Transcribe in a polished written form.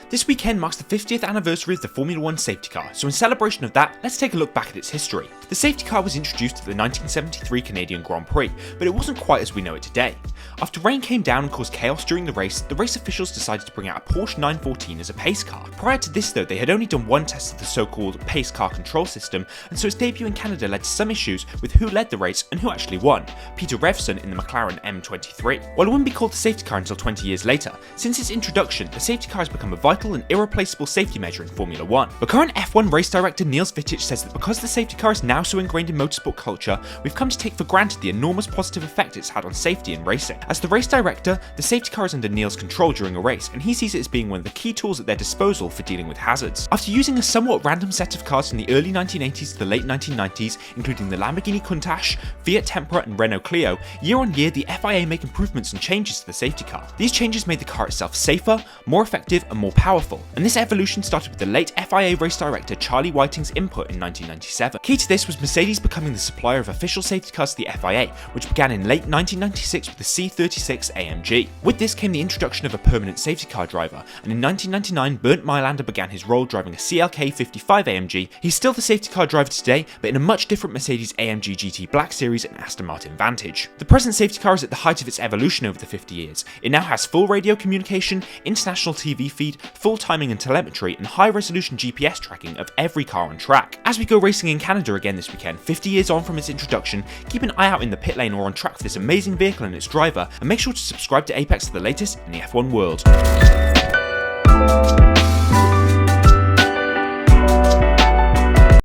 This weekend marks the 50th anniversary of the Formula 1 safety car, so in celebration of that, let's take a look back at its history. The safety car was introduced at the 1973 Canadian Grand Prix, but it wasn't quite as we know it today. After rain came down and caused chaos during the race officials decided to bring out a Porsche 914 as a pace car. Prior to this though, they had only done one test of the so-called pace car control system, and so its debut in Canada led to some issues with who led the race and who actually won, Peter Revson in the McLaren M23. While it wouldn't be called the safety car until 20 years later, since its introduction, the safety car has become a vital and irreplaceable safety measure in Formula 1. But current F1 race director Niels Wittich says that because the safety car is now so ingrained in motorsport culture, we've come to take for granted the enormous positive effect it's had on safety in racing. As the race director, the safety car is under Niels' control during a race, and he sees it as being one of the key tools at their disposal for dealing with hazards. After using a somewhat random set of cars from the early 1980s to the late 1990s, including the Lamborghini Countach, Fiat Tempra and Renault Clio, year on year the FIA make improvements and changes to the safety car. These changes made the car itself safer, more effective and more powerful, and this evolution started with the late FIA race director Charlie Whiting's input in 1997. Key to this was Mercedes becoming the supplier of official safety cars to the FIA, which began in late 1996 with the C36 AMG. With this came the introduction of a permanent safety car driver, and in 1999 Bernd Mailander began his role driving a CLK 55 AMG. He's still the safety car driver today, but in a much different Mercedes AMG GT Black Series and Aston Martin Vantage. The present safety car is at the height of its evolution over the 50 years. It now has full radio communication, international TV feed, full timing and telemetry, and high-resolution GPS tracking of every car on track. As we go racing in Canada again this weekend, 50 years on from its introduction, keep an eye out in the pit lane or on track for this amazing vehicle and its driver, and make sure to subscribe to Apex for the latest in the F1 world.